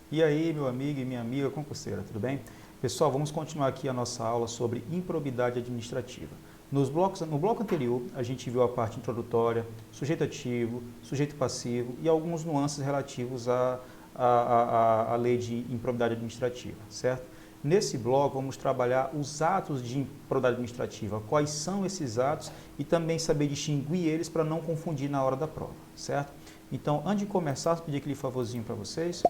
E aí, meu amigo e minha amiga concurseira, tudo bem? Pessoal, vamos continuar aqui a nossa aula sobre improbidade administrativa. No bloco anterior, a gente viu a parte introdutória, sujeito ativo, sujeito passivo e alguns nuances relativos à lei de improbidade administrativa, certo? Nesse bloco, vamos trabalhar os atos de improbidade administrativa, quais são esses atos e também saber distinguir eles para não confundir na hora da prova, certo? Então, antes de começar, vou pedir aquele favorzinho para vocês.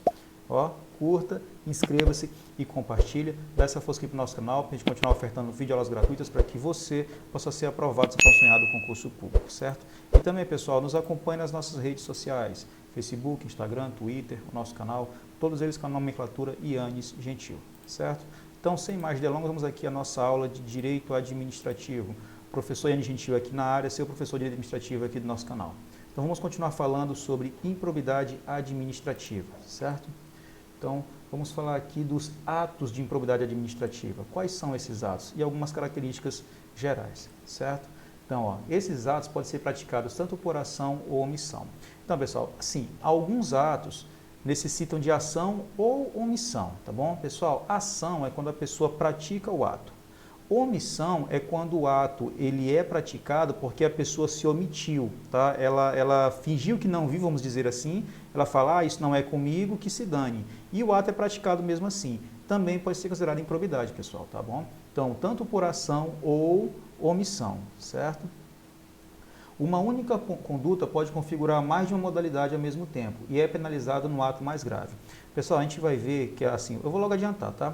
Ó, curta, inscreva-se e compartilha. Dá essa força aqui para o nosso canal, para a gente continuar ofertando videoaulas gratuitas para que você possa ser aprovado se tão sonhado concurso público, certo? E também, pessoal, nos acompanhe nas nossas redes sociais, Facebook, Instagram, Twitter, o nosso canal, todos eles com a nomenclatura Ianes Gentil, certo? Então, sem mais delongas, vamos aqui à nossa aula de Direito Administrativo. Professor Ianes Gentil aqui na área, seu professor de Direito Administrativo aqui do nosso canal. Então, vamos continuar falando sobre improbidade administrativa, certo? Então, vamos falar aqui dos atos de improbidade administrativa. Quais são esses atos? E algumas características gerais, certo? Então, ó, esses atos podem ser praticados tanto por ação ou omissão. Então, pessoal, assim, alguns atos necessitam de ação ou omissão, tá bom? Pessoal, ação é quando a pessoa pratica o ato. Omissão é quando o ato ele é praticado porque a pessoa se omitiu, tá? Ela fingiu que não viu, vamos dizer assim, ela fala, isso não é comigo, que se dane. E o ato é praticado mesmo assim. Também pode ser considerado improbidade, pessoal, tá bom? Então, tanto por ação ou omissão, certo? Uma única conduta pode configurar mais de uma modalidade ao mesmo tempo e é penalizado no ato mais grave. Pessoal, a gente vai ver que, assim, eu vou logo adiantar, tá?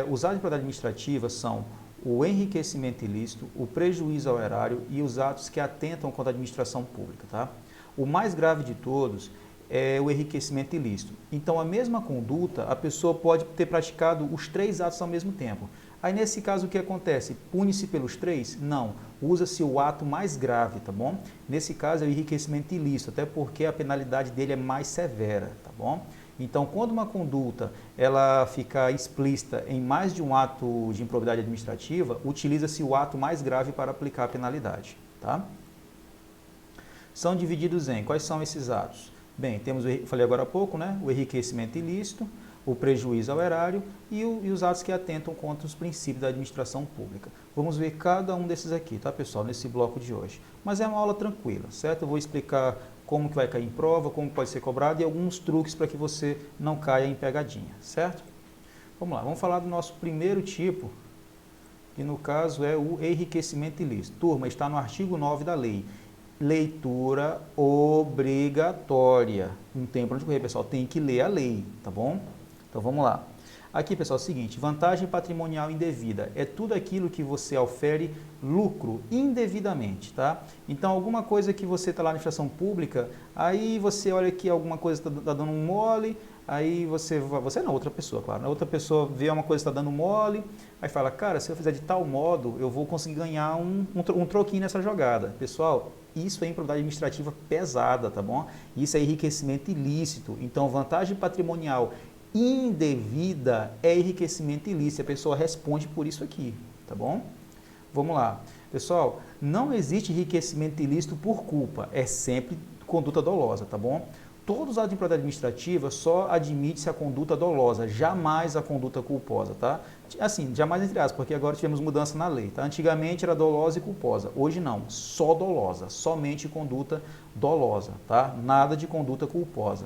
Os atos de improbidade administrativa são o enriquecimento ilícito, o prejuízo ao erário e os atos que atentam contra a administração pública, tá? O mais grave de todos é o enriquecimento ilícito. Então, a mesma conduta, a pessoa pode ter praticado os três atos ao mesmo tempo. Aí, nesse caso, o que acontece? Pune-se pelos três? Não. Usa-se o ato mais grave, tá bom? Nesse caso, é o enriquecimento ilícito, até porque a penalidade dele é mais severa, tá bom? Então, quando uma conduta ela fica explícita em mais de um ato de improbidade administrativa, utiliza-se o ato mais grave para aplicar a penalidade, tá? São divididos em, quais são esses atos? Bem, temos, falei agora há pouco, né? O enriquecimento ilícito, o prejuízo ao erário e os atos que atentam contra os princípios da administração pública. Vamos ver cada um desses aqui, tá, pessoal, nesse bloco de hoje. Mas é uma aula tranquila, certo? Eu vou explicar como que vai cair em prova, como pode ser cobrado e alguns truques para que você não caia em pegadinha, certo? Vamos lá, vamos falar do nosso primeiro tipo, que no caso é o enriquecimento ilícito. Turma, está no artigo 9 da lei. Leitura obrigatória. Não tem para onde correr, pessoal, tem que ler a lei, tá bom? Então vamos lá. Aqui, pessoal, é o seguinte, vantagem patrimonial indevida é tudo aquilo que você ofere lucro indevidamente, tá? Então, alguma coisa que você está lá na administração pública, aí você olha que alguma coisa está dando um mole, aí você não, outra pessoa, claro, a outra pessoa vê uma coisa que está dando mole, aí fala, cara, se eu fizer de tal modo, eu vou conseguir ganhar um troquinho nessa jogada. Pessoal, isso é improbidade administrativa pesada, tá bom? Isso é enriquecimento ilícito, então vantagem patrimonial indevida é enriquecimento ilícito. A pessoa responde por isso aqui, tá bom? Vamos lá. Pessoal, não existe enriquecimento ilícito por culpa, é sempre conduta dolosa, tá bom? Todos os atos de improbidade administrativa só admite-se a conduta dolosa, jamais a conduta culposa, tá? Assim, jamais entre aspas, porque agora tivemos mudança na lei, tá? Antigamente era dolosa e culposa, hoje não, só dolosa, somente conduta dolosa, tá? Nada de conduta culposa.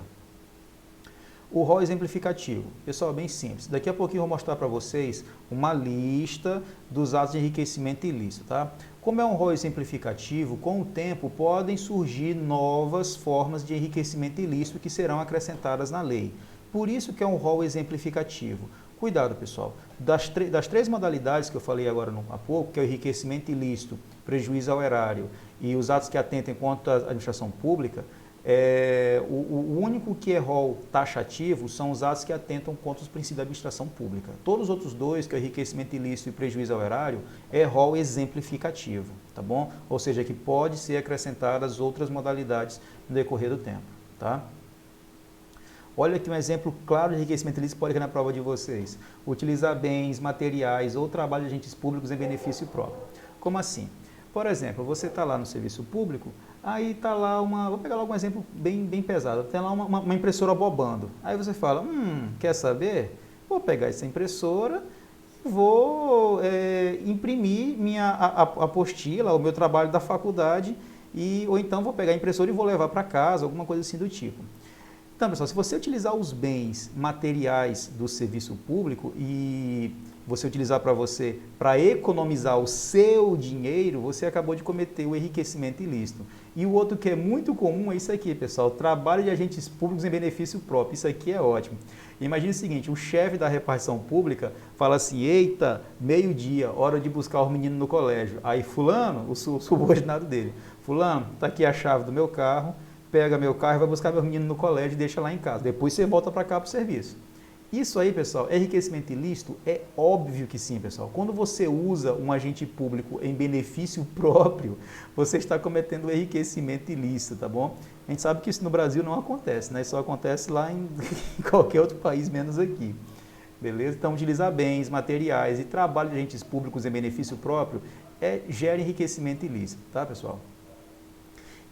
O rol exemplificativo. Pessoal, é bem simples. Daqui a pouquinho eu vou mostrar para vocês uma lista dos atos de enriquecimento ilícito, tá? Como é um rol exemplificativo, com o tempo podem surgir novas formas de enriquecimento ilícito que serão acrescentadas na lei. Por isso que é um rol exemplificativo. Cuidado, pessoal. Das três modalidades que eu falei agora há pouco, que é o enriquecimento ilícito, prejuízo ao erário e os atos que atentem contra a administração pública, o único que é rol taxativo são os atos que atentam contra os princípios da administração pública. Todos os outros dois, que é o enriquecimento ilícito e prejuízo ao erário, é rol exemplificativo, tá bom? Ou seja, que pode ser acrescentadas outras modalidades no decorrer do tempo, tá? Olha aqui um exemplo claro de enriquecimento ilícito que pode cair na prova de vocês. Utilizar bens, materiais ou trabalho de agentes públicos em benefício próprio. Como assim? Por exemplo, você está lá no serviço público, Aí tá lá vou pegar logo um exemplo bem pesado, tem lá uma impressora bobando. Aí você fala, quer saber? Vou pegar essa impressora, vou imprimir a apostila, o meu trabalho da faculdade, ou então vou pegar a impressora e vou levar para casa, alguma coisa assim do tipo. Então, pessoal, se você utilizar os bens materiais do serviço público e você utilizar para economizar o seu dinheiro, você acabou de cometer o enriquecimento ilícito. E o outro que é muito comum é isso aqui, pessoal, trabalho de agentes públicos em benefício próprio. Isso aqui é ótimo. Imagine o seguinte, o chefe da repartição pública fala assim, eita, meio-dia, hora de buscar os meninos no colégio. Aí fulano, o subordinado dele, fulano, tá aqui a chave do meu carro, pega meu carro e vai buscar meu menino no colégio e deixa lá em casa. Depois você volta para cá para o serviço. Isso aí, pessoal, é enriquecimento ilícito? É óbvio que sim, pessoal. Quando você usa um agente público em benefício próprio, você está cometendo um enriquecimento ilícito, tá bom? A gente sabe que isso no Brasil não acontece, né? Isso só acontece lá em qualquer outro país, menos aqui. Beleza? Então, utilizar bens, materiais e trabalho de agentes públicos em benefício próprio gera enriquecimento ilícito, tá, pessoal?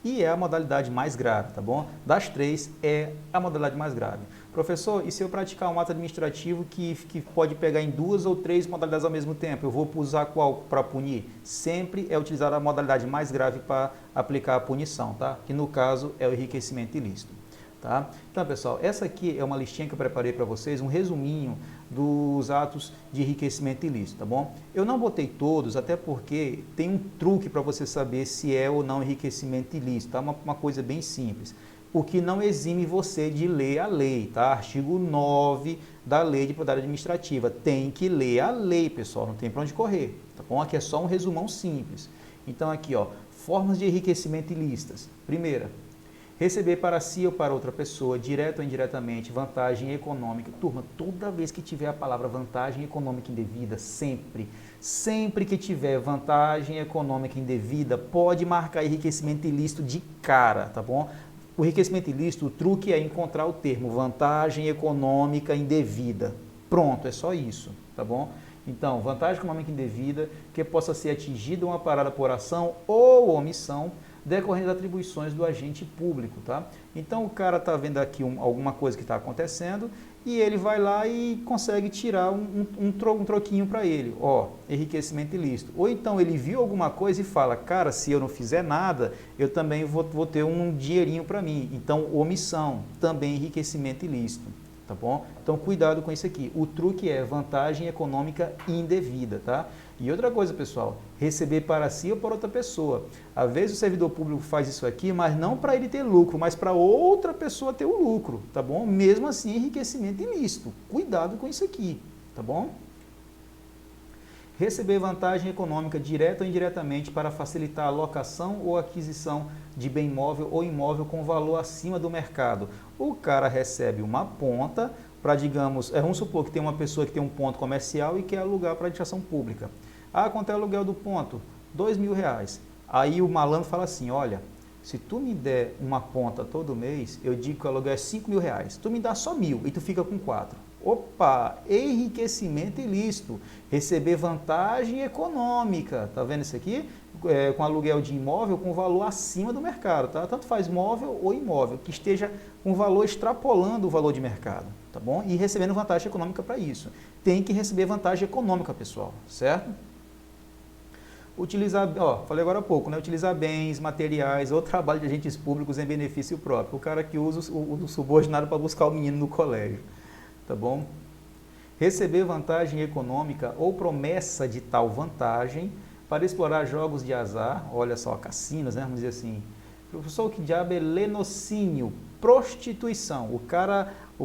E é a modalidade mais grave, tá bom? Das três, é a modalidade mais grave. Professor, e se eu praticar um ato administrativo que pode pegar em 2 ou 3 modalidades ao mesmo tempo, eu vou usar qual para punir? Sempre é utilizar a modalidade mais grave para aplicar a punição, tá? Que no caso é o enriquecimento ilícito. Tá? Então, pessoal, essa aqui é uma listinha que eu preparei para vocês, um resuminho dos atos de enriquecimento ilícito, tá bom? Eu não botei todos, até porque tem um truque para você saber se é ou não enriquecimento ilícito, tá? Uma coisa bem simples. O que não exime você de ler a lei, tá? Artigo 9 da Lei de Propriedade Administrativa. Tem que ler a lei, pessoal, não tem para onde correr, tá bom? Aqui é só um resumão simples. Então, aqui, ó, formas de enriquecimento ilícitas. Primeira, receber para si ou para outra pessoa, direto ou indiretamente, vantagem econômica. Turma, toda vez que tiver a palavra vantagem econômica indevida, sempre que tiver vantagem econômica indevida, pode marcar enriquecimento ilícito de cara, tá bom? O enriquecimento ilícito, o truque é encontrar o termo vantagem econômica indevida. Pronto, é só isso, tá bom? Então, vantagem econômica indevida que possa ser atingida uma parada por ação ou omissão decorrente das atribuições do agente público, tá? Então, o cara está vendo aqui alguma coisa que está acontecendo e ele vai lá e consegue tirar um troquinho para ele, ó, enriquecimento ilícito. Ou então ele viu alguma coisa e fala, cara, se eu não fizer nada, eu também vou ter um dinheirinho para mim. Então, omissão, também enriquecimento ilícito. Tá bom? Então, cuidado com isso aqui. O truque é vantagem econômica indevida, tá? E outra coisa, pessoal, receber para si ou para outra pessoa. Às vezes o servidor público faz isso aqui, mas não para ele ter lucro, mas para outra pessoa ter o lucro, tá bom? Mesmo assim, enriquecimento ilícito. Cuidado com isso aqui, tá bom? Receber vantagem econômica direta ou indiretamente para facilitar a locação ou aquisição de bem imóvel ou imóvel com valor acima do mercado. O cara recebe uma ponta para, digamos, vamos supor que tem uma pessoa que tem um ponto comercial e quer alugar para administração pública. Ah, quanto é o aluguel do ponto? R$2.000. Aí o malandro fala assim, olha, se tu me der uma ponta todo mês, eu digo que o aluguel é R$5.000. Tu me dá só 1.000 e tu fica com 4. Opa, enriquecimento ilícito, receber vantagem econômica, tá vendo isso aqui? Com aluguel de imóvel com valor acima do mercado, tá? Tanto faz móvel ou imóvel, que esteja com valor extrapolando o valor de mercado, tá bom? E recebendo vantagem econômica para isso. Tem que receber vantagem econômica, pessoal, certo? Utilizar, ó, falei agora há pouco, né? Utilizar bens, materiais ou trabalho de agentes públicos em benefício próprio. O cara que usa o subordinado para buscar o menino no colégio. Tá bom? Receber vantagem econômica ou promessa de tal vantagem para explorar jogos de azar, olha só, cassinos, né? Vamos dizer assim. Professor, o que diabo é lenocínio? Prostituição. O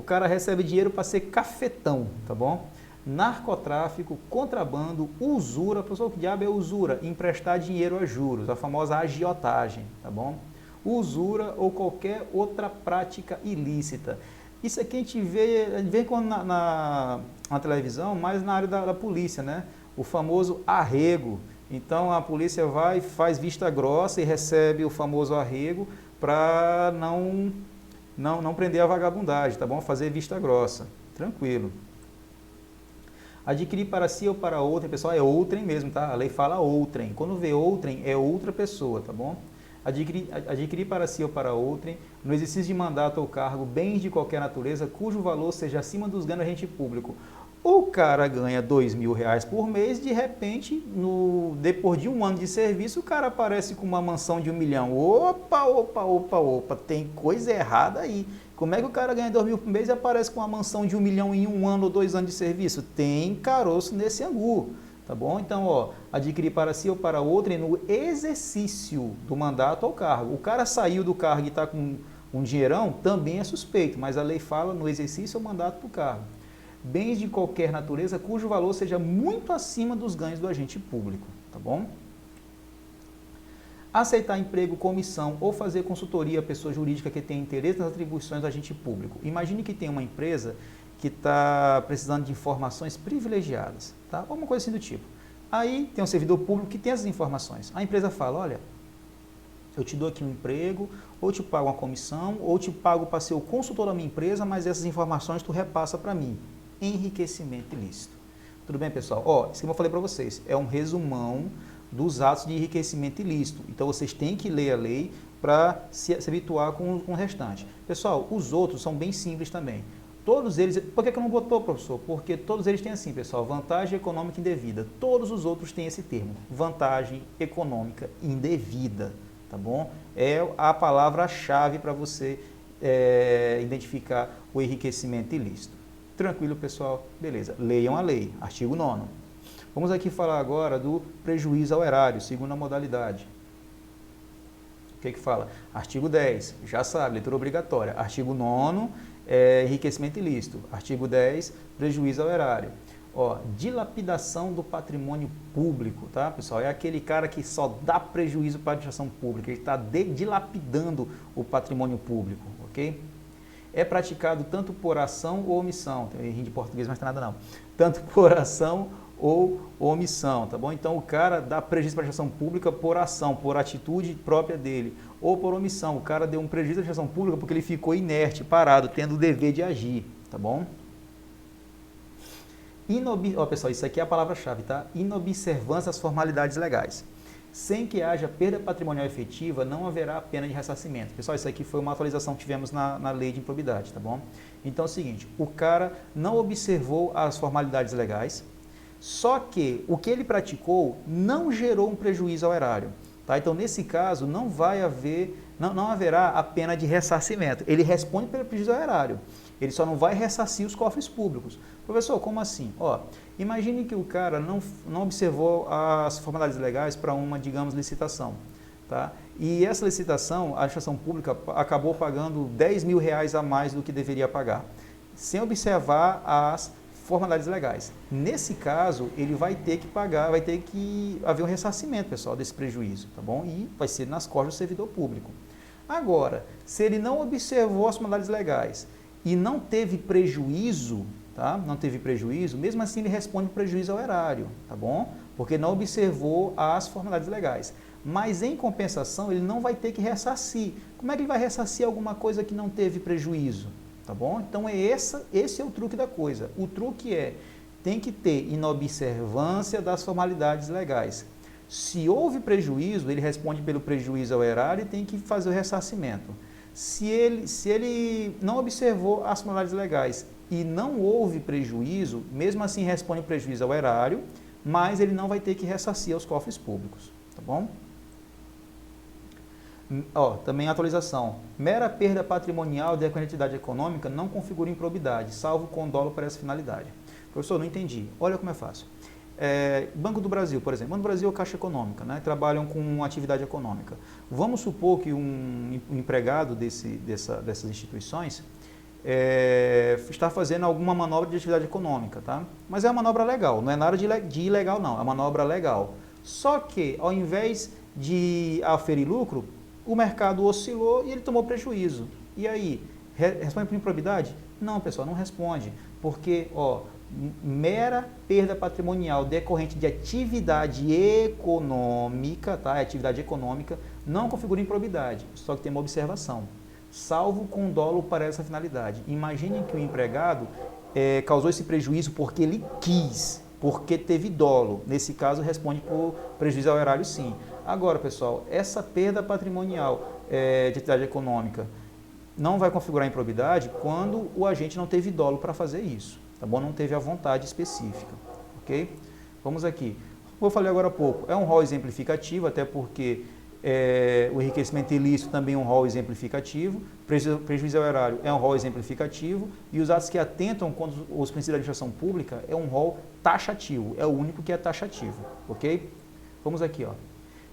cara recebe dinheiro para ser cafetão, tá bom? Narcotráfico, contrabando, usura. Professor, o que diabo é usura? Emprestar dinheiro a juros, a famosa agiotagem, tá bom? Usura ou qualquer outra prática ilícita. Isso aqui a gente vê na televisão, mas na área da polícia, né? O famoso arrego. Então a polícia vai, faz vista grossa e recebe o famoso arrego para não prender a vagabundagem, tá bom? Fazer vista grossa. Tranquilo. Adquirir para si ou para outrem, pessoal, é outrem mesmo, tá? A lei fala outrem. Quando vê outrem, é outra pessoa, tá bom? adquirir para si ou para outrem, no exercício de mandato ou cargo, bens de qualquer natureza, cujo valor seja acima dos ganhos do agente público. O cara ganha R$ 2.000 por mês, de repente, depois de um ano de serviço, o cara aparece com uma mansão de 1 milhão. Opa, tem coisa errada aí. Como é que o cara ganha 2 mil por mês e aparece com uma mansão de 1 milhão em 1 ano ou 2 anos de serviço? Tem caroço nesse angu, tá bom? Então, ó, adquirir para si ou para outrem no exercício do mandato ou cargo. O cara saiu do cargo e está com um dinheirão, também é suspeito, mas a lei fala no exercício ou mandato do cargo. Bens de qualquer natureza cujo valor seja muito acima dos ganhos do agente público, tá bom? Aceitar emprego, comissão ou fazer consultoria à pessoa jurídica que tem interesse nas atribuições do agente público. Imagine que tem uma empresa que está precisando de informações privilegiadas, tá? Ou uma coisa assim do tipo. Aí tem um servidor público que tem essas informações. A empresa fala, olha, eu te dou aqui um emprego, ou te pago uma comissão, ou te pago para ser o consultor da minha empresa, mas essas informações tu repassa para mim. Enriquecimento ilícito. Tudo bem, pessoal? Ó, isso que eu falei para vocês, é um resumão dos atos de enriquecimento ilícito. Então, vocês têm que ler a lei para se habituar com o restante. Pessoal, os outros são bem simples também. Todos eles... Por que eu não botou, professor? Porque todos eles têm assim, pessoal, vantagem econômica indevida. Todos os outros têm esse termo, vantagem econômica indevida, tá bom? É a palavra-chave para você identificar o enriquecimento ilícito. Tranquilo, pessoal? Beleza. Leiam a lei, artigo 9º. Vamos aqui falar agora do prejuízo ao erário, segunda modalidade. O que fala? Artigo 10, já sabe, leitura obrigatória. Artigo 9º, enriquecimento ilícito. Artigo 10, prejuízo ao erário. Ó, dilapidação do patrimônio público, tá, pessoal? É aquele cara que só dá prejuízo para a administração pública, ele está dilapidando o patrimônio público, ok? É praticado tanto por ação ou omissão. Tem erro de português, mas não tem nada não. Tanto por ação ou omissão, tá bom? Então, o cara dá prejuízo para a administração pública por ação, por atitude própria dele, ou por omissão. O cara deu um prejuízo à administração pública porque ele ficou inerte, parado, tendo o dever de agir, tá bom? Ó, pessoal, isso aqui é a palavra-chave, tá? Inobservância às formalidades legais. Sem que haja perda patrimonial efetiva, não haverá pena de ressarcimento. Pessoal, isso aqui foi uma atualização que tivemos na lei de improbidade, tá bom? Então é o seguinte, o cara não observou as formalidades legais, só que o que ele praticou não gerou um prejuízo ao erário, tá? Então, nesse caso, não haverá a pena de ressarcimento. Ele responde pelo prejuízo ao erário. Ele só não vai ressarcir os cofres públicos. Professor, como assim? Ó, imagine que o cara não observou as formalidades legais para uma, digamos, licitação, tá? E essa licitação, a administração pública acabou pagando R$10.000 a mais do que deveria pagar, sem observar as formalidades legais. Nesse caso, ele vai ter que pagar, vai ter que haver um ressarcimento, pessoal, desse prejuízo, tá bom? E vai ser nas costas do servidor público. Agora, se ele não observou as formalidades legais e não teve prejuízo, tá? Não teve prejuízo, mesmo assim ele responde prejuízo ao erário, tá bom? Porque não observou as formalidades legais. Mas, em compensação, ele não vai ter que ressarcir. Como é que ele vai ressarcir alguma coisa que não teve prejuízo? Tá bom? Então, esse é o truque da coisa. O truque tem que ter inobservância das formalidades legais. Se houve prejuízo, ele responde pelo prejuízo ao erário e tem que fazer o ressarcimento. Se ele não observou as formalidades legais e não houve prejuízo, mesmo assim responde prejuízo ao erário, mas ele não vai ter que ressarcir aos cofres públicos, tá bom? Ó, também atualização. Mera perda patrimonial de entidade econômica não configura improbidade, salvo com dolo para essa finalidade. Professor, não entendi. Olha como é fácil. Banco do Brasil, por exemplo. Banco do Brasil é Caixa Econômica, né? Trabalham com atividade econômica. Vamos supor que um empregado dessas instituições está fazendo alguma manobra de atividade econômica, tá? Mas é uma manobra legal, não é nada de ilegal não, é uma manobra legal. Só que, ao invés de aferir lucro, o mercado oscilou e ele tomou prejuízo. E aí, responde por improbidade? Não, pessoal, não responde, porque, ó, mera perda patrimonial decorrente de atividade econômica, tá? Atividade econômica não configura improbidade, só que tem uma observação. Salvo com dolo para essa finalidade. Imagine que o empregado causou esse prejuízo porque ele quis, porque teve dolo. Nesse caso, responde por prejuízo ao erário, sim. Agora, pessoal, essa perda patrimonial de atividade econômica não vai configurar improbidade quando o agente não teve dolo para fazer isso, tá bom? Não teve a vontade específica, ok? Vamos aqui. Como eu falei agora há pouco, é um rol exemplificativo, até porque o enriquecimento ilícito também é um rol exemplificativo, prejuízo ao erário é um rol exemplificativo, e os atos que atentam contra os princípios da administração pública é um rol taxativo, é o único que é taxativo, ok? Vamos aqui, ó.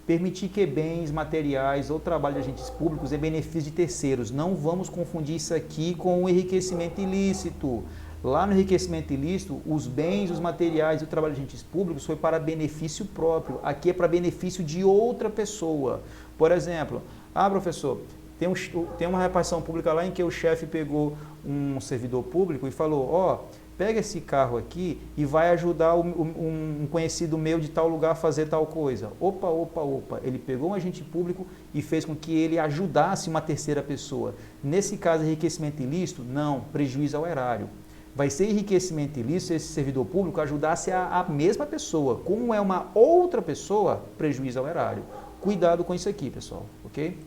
Permitir que bens, materiais ou trabalho de agentes públicos em benefício de terceiros. Não vamos confundir isso aqui com o enriquecimento ilícito. Lá no enriquecimento ilícito, os bens, os materiais e o trabalho de agentes públicos foi para benefício próprio. Aqui é para benefício de outra pessoa. Por exemplo, professor, tem uma repartição pública lá em que o chefe pegou um servidor público e falou, pega esse carro aqui e vai ajudar um conhecido meu de tal lugar a fazer tal coisa. Opa. Ele pegou um agente público e fez com que ele ajudasse uma terceira pessoa. Nesse caso, enriquecimento ilícito? Não, prejuízo ao erário. Vai ser enriquecimento ilícito se esse servidor público ajudasse a mesma pessoa. Como é uma outra pessoa, prejuízo ao erário. Cuidado com isso aqui, pessoal, ok?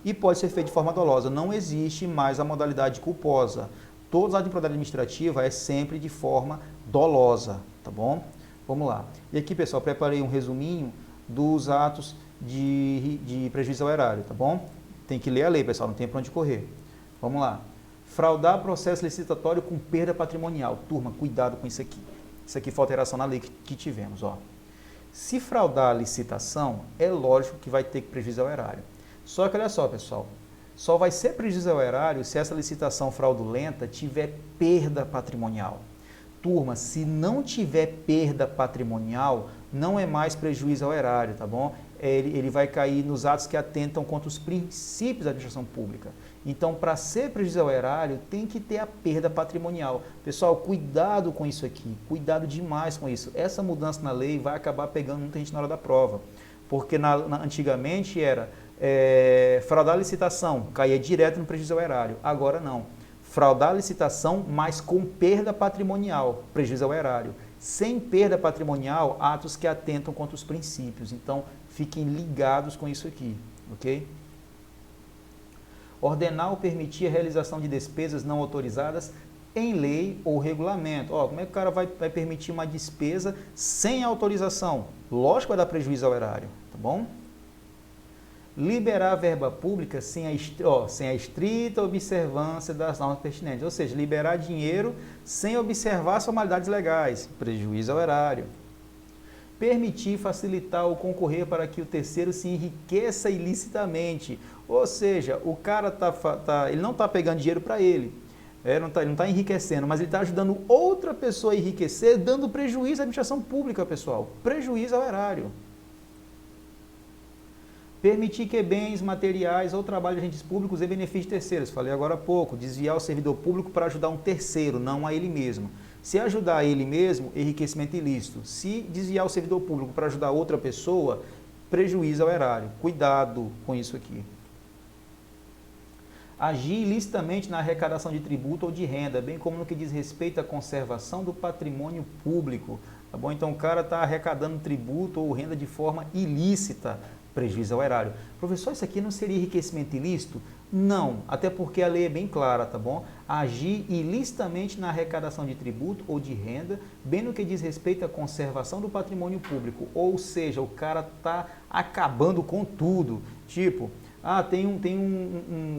E pode ser feito de forma dolosa. Não existe mais a modalidade culposa. Todos os atos de improbidade administrativa é sempre de forma dolosa, tá bom? Vamos lá. E aqui, pessoal, preparei um resuminho dos atos de prejuízo ao erário, tá bom? Tem que ler a lei, pessoal, não tem para onde correr. Vamos lá. Fraudar processo licitatório com perda patrimonial. Turma, cuidado com isso aqui. Isso aqui foi alteração na lei que tivemos, ó. Se fraudar a licitação, é lógico que vai ter prejuízo ao erário. Só que olha só, pessoal, só vai ser prejuízo ao erário se essa licitação fraudulenta tiver perda patrimonial. Turma, se não tiver perda patrimonial, não é mais prejuízo ao erário, tá bom? Ele vai cair nos atos que atentam contra os princípios da administração pública. Então, para ser prejuízo ao erário, tem que ter a perda patrimonial. Pessoal, cuidado com isso aqui, cuidado demais com isso. Essa mudança na lei vai acabar pegando muita gente na hora da prova, porque antigamente era fraudar a licitação, caía direto no prejuízo ao erário. Agora não. Fraudar a licitação, mas com perda patrimonial, prejuízo ao erário. Sem perda patrimonial, atos que atentam contra os princípios. Então, fiquem ligados com isso aqui, ok? Ordenar ou permitir a realização de despesas não autorizadas em lei ou regulamento. Como é que o cara vai permitir uma despesa sem autorização? Lógico que vai dar prejuízo ao erário, tá bom? Liberar a verba pública sem a estrita observância das normas pertinentes, ou seja, liberar dinheiro sem observar as formalidades legais, prejuízo ao erário. Permitir, facilitar ou concorrer para que o terceiro se enriqueça ilicitamente, ou seja, o cara ele não está pegando dinheiro para ele, ele não está enriquecendo, mas ele está ajudando outra pessoa a enriquecer, dando prejuízo à administração pública, pessoal, prejuízo ao erário. Permitir que bens, materiais ou trabalho de agentes públicos em benefício de terceiros. Falei agora há pouco, desviar o servidor público para ajudar um terceiro, não a ele mesmo. Se ajudar a ele mesmo, enriquecimento ilícito. Se desviar o servidor público para ajudar outra pessoa, prejuízo ao erário. Cuidado com isso aqui. Agir ilicitamente na arrecadação de tributo ou de renda, bem como no que diz respeito à conservação do patrimônio público. Tá bom? Então o cara está arrecadando tributo ou renda de forma ilícita, prejuízo ao erário. Professor, isso aqui não seria enriquecimento ilícito? Não, até porque a lei é bem clara, tá bom? Agir ilicitamente na arrecadação de tributo ou de renda, bem no que diz respeito à conservação do patrimônio público. Ou seja, o cara está acabando com tudo. Tipo, tem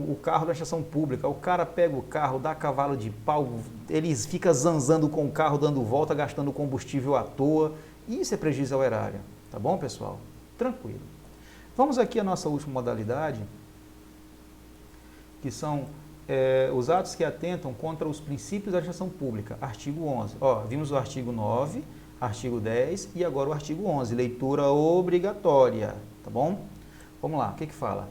o carro da estação pública, o cara pega o carro, dá cavalo de pau, ele fica zanzando com o carro, dando volta, gastando combustível à toa. Isso é prejuízo ao erário, tá bom, pessoal? Tranquilo. Vamos aqui à nossa última modalidade, que são os atos que atentam contra os princípios da administração pública. Artigo 11. Vimos o artigo 9, artigo 10 e agora o artigo 11, leitura obrigatória, tá bom? Vamos lá, o que fala?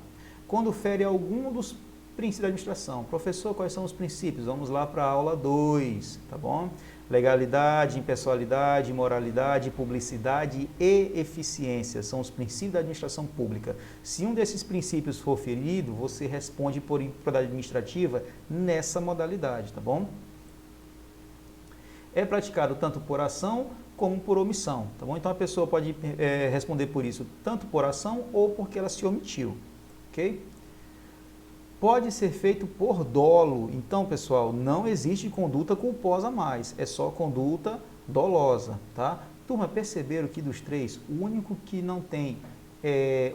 Quando fere algum dos princípios da administração. Professor, quais são os princípios? Vamos lá para a aula 2, tá bom? Legalidade, impessoalidade, moralidade, publicidade e eficiência são os princípios da administração pública. Se um desses princípios for ferido, você responde por improbidade administrativa nessa modalidade, tá bom? É praticado tanto por ação como por omissão, tá bom? Então a pessoa pode responder por isso tanto por ação ou porque ela se omitiu, ok? Pode ser feito por dolo. Então, pessoal, não existe conduta culposa mais, é só conduta dolosa, tá? Turma, perceberam que dos três, o único que não tem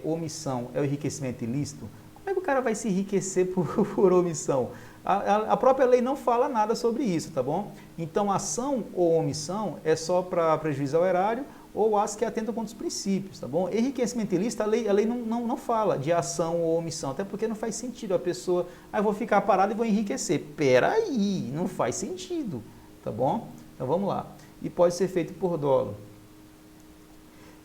omissão é o enriquecimento ilícito? Como é que o cara vai se enriquecer por omissão? A própria lei não fala nada sobre isso, tá bom? Então, ação ou omissão é só para prejuízo ao erário ou atos que atentam contra os princípios, tá bom? Enriquecimento ilícito, a lei não fala de ação ou omissão, até porque não faz sentido a pessoa, eu vou ficar parado e vou enriquecer. Peraí, não faz sentido, tá bom? Então, vamos lá. E pode ser feito por dolo.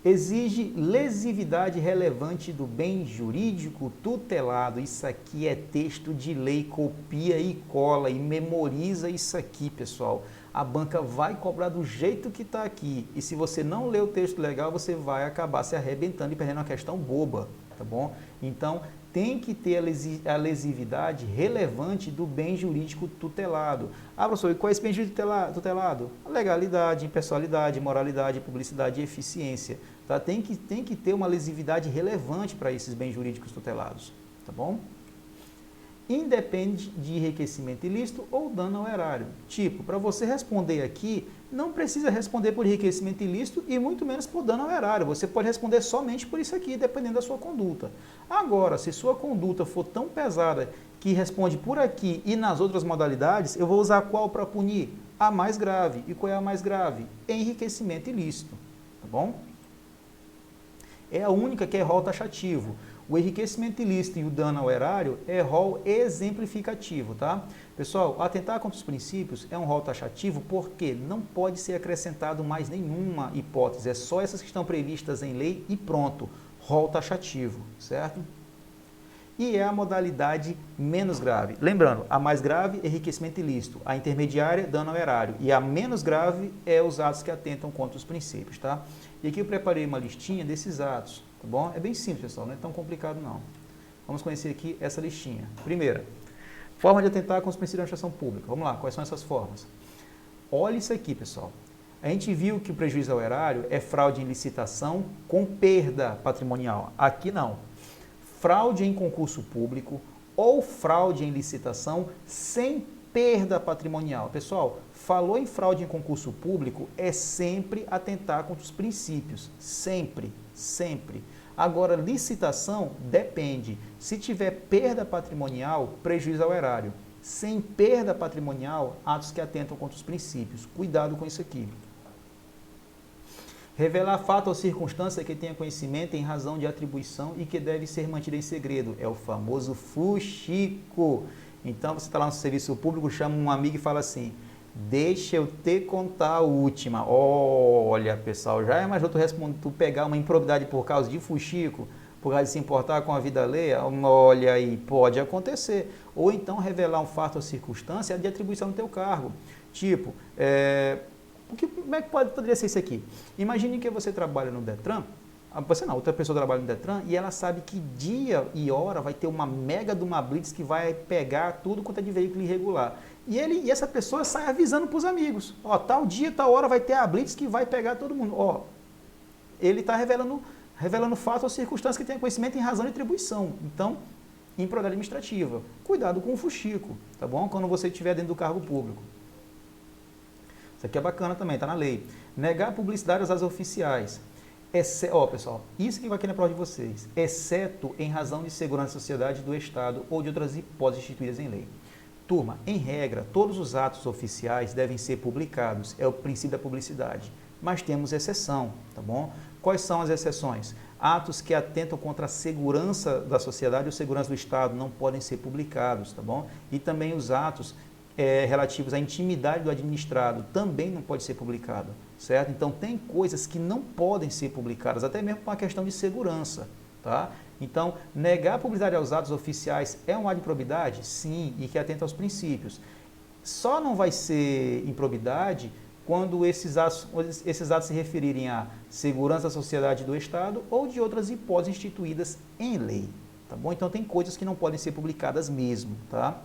Exige lesividade relevante do bem jurídico tutelado. Isso aqui é texto de lei, copia e cola e memoriza isso aqui, pessoal. A banca vai cobrar do jeito que está aqui. E se você não ler o texto legal, você vai acabar se arrebentando e perdendo uma questão boba, tá bom? Então, tem que ter a lesividade relevante do bem jurídico tutelado. Ah, professor, e qual é esse bem jurídico tutelado? Legalidade, impessoalidade, moralidade, publicidade e eficiência. Tá? Tem que ter uma lesividade relevante para esses bens jurídicos tutelados. Tá bom? Independe de enriquecimento ilícito ou dano ao erário. Tipo, para você responder aqui, não precisa responder por enriquecimento ilícito e muito menos por dano ao erário. Você pode responder somente por isso aqui, dependendo da sua conduta. Agora, se sua conduta for tão pesada que responde por aqui e nas outras modalidades, eu vou usar qual para punir? A mais grave. E qual é a mais grave? Enriquecimento ilícito. Tá bom? É a única que é rol taxativo. O enriquecimento ilícito e o dano ao erário é rol exemplificativo, tá? Pessoal, atentar contra os princípios é um rol taxativo porque não pode ser acrescentado mais nenhuma hipótese, é só essas que estão previstas em lei e pronto, rol taxativo, certo? E é a modalidade menos grave. Lembrando, a mais grave é enriquecimento ilícito, a intermediária, dano ao erário, e a menos grave é os atos que atentam contra os princípios, tá? E aqui eu preparei uma listinha desses atos. Tá bom? É bem simples, pessoal, não é tão complicado não. Vamos conhecer aqui essa listinha. Primeira, forma de atentar com os princípios da administração pública. Vamos lá, quais são essas formas? Olha isso aqui, pessoal. A gente viu que o prejuízo ao erário é fraude em licitação com perda patrimonial. Aqui não. Fraude em concurso público ou fraude em licitação sem perda patrimonial. Pessoal, falou em fraude em concurso público, é sempre atentar contra os princípios. Sempre, sempre. Agora, licitação depende. Se tiver perda patrimonial, prejuízo ao erário. Sem perda patrimonial, atos que atentam contra os princípios. Cuidado com isso aqui. Revelar fato ou circunstância que tenha conhecimento em razão de atribuição e que deve ser mantida em segredo. É o famoso fuxico. Então, você está lá no serviço público, chama um amigo e fala assim, deixa eu te contar a última. Olha, pessoal, já imaginou tu pegar uma improbidade por causa de fuxico, por causa de se importar com a vida alheia? Olha aí, pode acontecer. Ou então revelar um fato ou circunstância de atribuição no teu cargo. Tipo, como é que poderia ser isso aqui? Imagine que você trabalha no Detran, você não, outra pessoa trabalha no Detran e ela sabe que dia e hora vai ter uma mega de uma blitz que vai pegar tudo quanto é de veículo irregular. E essa pessoa sai avisando para os amigos, ó, tal dia, tal hora vai ter a blitz que vai pegar todo mundo. Ó, ele está revelando fato ou circunstância que tenha conhecimento em razão de atribuição. Então, improbidade administrativa. Cuidado com o fuxico, tá bom? Quando você estiver dentro do cargo público. Isso aqui é bacana também, está na lei. Negar publicidade às oficiais. Pessoal, isso que vai aqui na prova de vocês, exceto em razão de segurança da sociedade, do Estado ou de outras hipóteses instituídas em lei. Turma, em regra, todos os atos oficiais devem ser publicados, é o princípio da publicidade, mas temos exceção, tá bom? Quais são as exceções? Atos que atentam contra a segurança da sociedade ou segurança do Estado não podem ser publicados, tá bom? E também os atos relativos à intimidade do administrado também não pode ser publicado, certo? Então, tem coisas que não podem ser publicadas, até mesmo por uma questão de segurança, tá? Então, negar a publicidade aos atos oficiais é um ato de improbidade? Sim, e que atenta aos princípios. Só não vai ser improbidade quando esses atos se referirem à segurança da sociedade do Estado ou de outras hipóteses instituídas em lei, tá bom? Então, tem coisas que não podem ser publicadas mesmo, tá?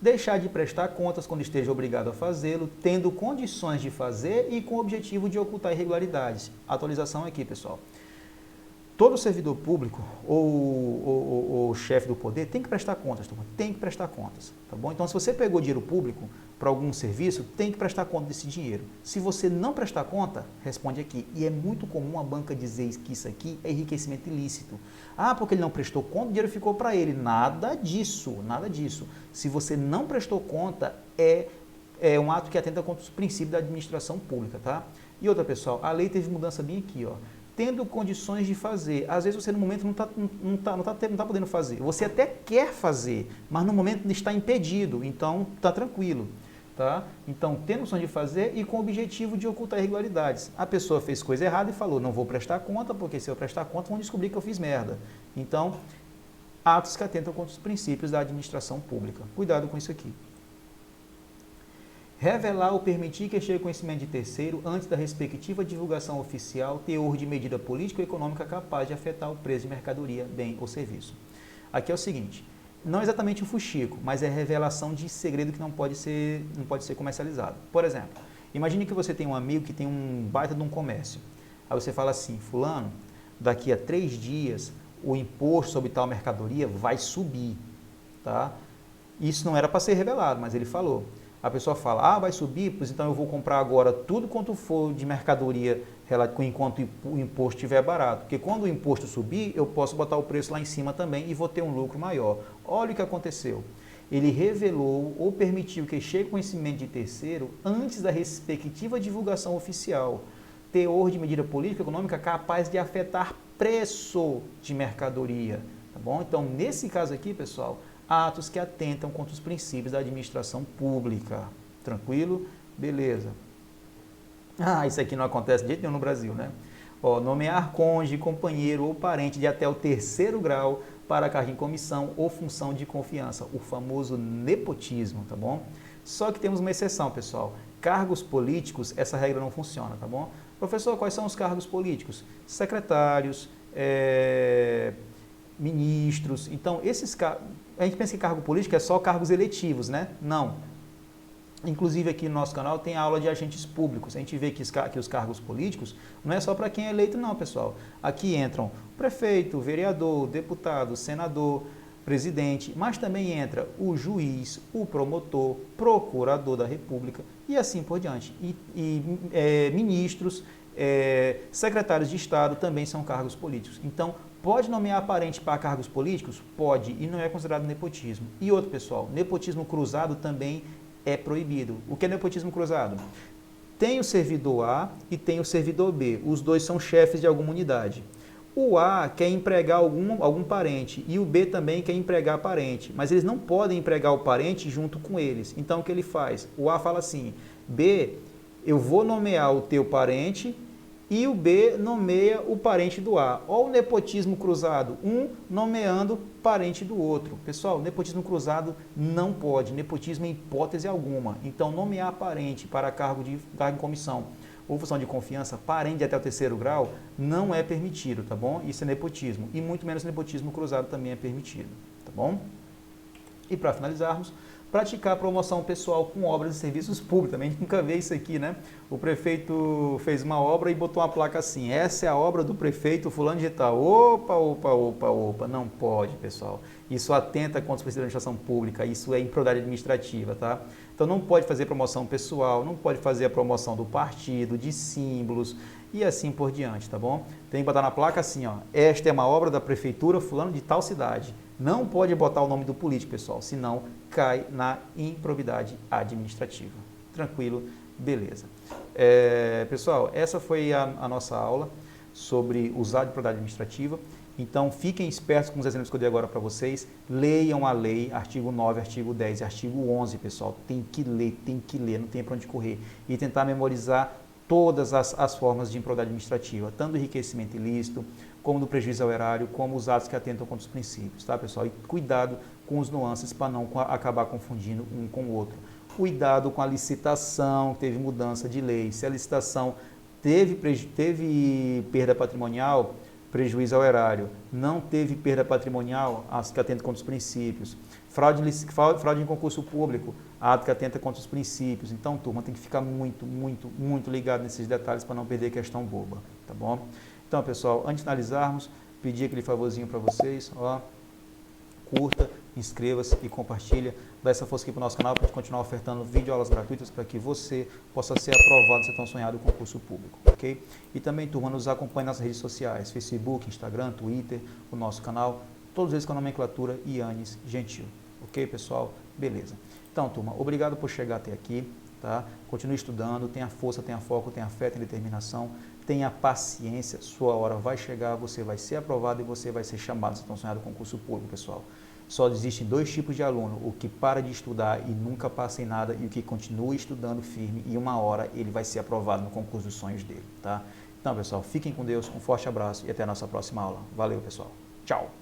deixar de prestar contas quando esteja obrigado a fazê-lo, tendo condições de fazer e com o objetivo de ocultar irregularidades. Atualização aqui, pessoal. Todo servidor público ou chefe do poder tem que prestar contas, tem que prestar contas, tá bom? Então, se você pegou dinheiro público para algum serviço, tem que prestar conta desse dinheiro. Se você não prestar conta, responde aqui. E é muito comum a banca dizer que isso aqui é enriquecimento ilícito. Ah, porque ele não prestou conta, o dinheiro ficou para ele. Nada disso, nada disso. Se você não prestou conta, é um ato que atenta contra os princípios da administração pública, tá? E outra, pessoal, a lei teve mudança bem aqui, ó. Tendo condições de fazer. Às vezes você no momento não tá podendo fazer. Você até quer fazer, mas no momento está impedido, então está tranquilo. Tá? Então, tendo condições de fazer e com o objetivo de ocultar irregularidades. A pessoa fez coisa errada e falou, não vou prestar conta, porque se eu prestar conta vão descobrir que eu fiz merda. Então, atos que atentam contra os princípios da administração pública. Cuidado com isso aqui. Revelar ou permitir que chegue ao conhecimento de terceiro antes da respectiva divulgação oficial, teor de medida política ou econômica capaz de afetar o preço de mercadoria, bem ou serviço. Aqui é o seguinte, não exatamente o fuxico, mas é revelação de segredo que não pode ser comercializado. Por exemplo, imagine que você tem um amigo que tem um baita de um comércio. Aí você fala assim, fulano, daqui a 3 dias o imposto sobre tal mercadoria vai subir. Tá? Isso não era para ser revelado, mas ele falou. A pessoa fala, ah, vai subir, pois então eu vou comprar agora tudo quanto for de mercadoria enquanto o imposto estiver barato. Porque quando o imposto subir, eu posso botar o preço lá em cima também e vou ter um lucro maior. Olha o que aconteceu. Ele revelou ou permitiu que chegue ao conhecimento de terceiro antes da respectiva divulgação oficial. Teor de medida política econômica capaz de afetar preço de mercadoria. Tá bom? Então, nesse caso aqui, pessoal, atos que atentam contra os princípios da administração pública. Tranquilo? Beleza. Ah, isso aqui não acontece de jeito nenhum no Brasil, né? Ó, nomear cônjuge, companheiro ou parente de até o 3º grau para cargo em comissão ou função de confiança, o famoso nepotismo, tá bom? Só que temos uma exceção, pessoal. Cargos políticos, essa regra não funciona, tá bom? Professor, quais são os cargos políticos? Secretários, ministros. Então, esses cargos... A gente pensa que cargo político é só cargos eletivos, né? Não. Inclusive aqui no nosso canal tem aula de agentes públicos. A gente vê que os cargos políticos não é só para quem é eleito não, pessoal. Aqui entram prefeito, vereador, deputado, senador, presidente, mas também entra o juiz, o promotor, procurador da República e assim por diante. Ministros, secretários de Estado também são cargos políticos. Então, pode nomear parente para cargos políticos? Pode, e não é considerado nepotismo. E outro, pessoal, nepotismo cruzado também é proibido. O que é nepotismo cruzado? Tem o servidor A e tem o servidor B. Os dois são chefes de alguma unidade. O A quer empregar algum parente e o B também quer empregar parente, mas eles não podem empregar o parente junto com eles. Então, o que ele faz? O A fala assim, B, eu vou nomear o teu parente e o B nomeia o parente do A. Olha o nepotismo cruzado, um nomeando parente do outro. Pessoal, nepotismo cruzado não pode, nepotismo em hipótese alguma. Então, nomear parente para cargo em comissão ou função de confiança, parente até o 3º grau, não é permitido, tá bom? Isso é nepotismo. E muito menos nepotismo cruzado também é permitido, tá bom? E para finalizarmos, praticar promoção pessoal com obras e serviços públicos. Também a gente nunca vê isso aqui, né? O prefeito fez uma obra e botou uma placa assim, essa é a obra do prefeito fulano de tal. Opa, opa, opa, opa. Não pode, pessoal. Isso atenta contra os princípios da administração pública, isso é improbidade administrativa, tá? Então não pode fazer promoção pessoal, não pode fazer a promoção do partido, de símbolos e assim por diante, tá bom? Tem que botar na placa assim, ó, esta é uma obra da prefeitura fulano de tal cidade. Não pode botar o nome do político, pessoal, senão cai na improbidade administrativa. Tranquilo? Beleza. Pessoal, essa foi a nossa aula sobre usar de improbidade administrativa. Então, fiquem espertos com os exemplos que eu dei agora para vocês. Leiam a lei, artigo 9, artigo 10 e artigo 11, pessoal. Tem que ler, não tem para onde correr. E tentar memorizar todas as formas de improbidade administrativa, tanto do enriquecimento ilícito, como do prejuízo ao erário, como os atos que atentam contra os princípios, tá, pessoal? E cuidado com os nuances para não acabar confundindo um com o outro. Cuidado com a licitação, que teve mudança de lei. Se a licitação teve perda patrimonial, prejuízo ao erário, não teve perda patrimonial, ato que atenta contra os princípios. Fraude em concurso público, ato que atenta contra os princípios. Então, turma, tem que ficar muito ligado nesses detalhes para não perder questão boba, tá bom? Então, pessoal, antes de finalizarmos, pedir aquele favorzinho para vocês, ó, curta, inscreva-se e compartilha, dá essa força aqui para o nosso canal para a gente continuar ofertando videoaulas gratuitas para que você possa ser aprovado se tão sonhado concurso público, ok? E também, turma, nos acompanhe nas redes sociais, Facebook, Instagram, Twitter, o nosso canal, todos eles com a nomenclatura Yannis Gentil, ok, pessoal? Beleza. Então, turma, obrigado por chegar até aqui, tá? Continue estudando, tenha força, tenha foco, tenha fé, tenha determinação, tenha paciência, sua hora vai chegar, você vai ser aprovado e você vai ser chamado se tão sonhado concurso público, pessoal. Só existem dois tipos de aluno, o que para de estudar e nunca passa em nada e o que continua estudando firme e uma hora ele vai ser aprovado no concurso dos sonhos dele, tá? Então, pessoal, fiquem com Deus, um forte abraço e até a nossa próxima aula. Valeu, pessoal. Tchau!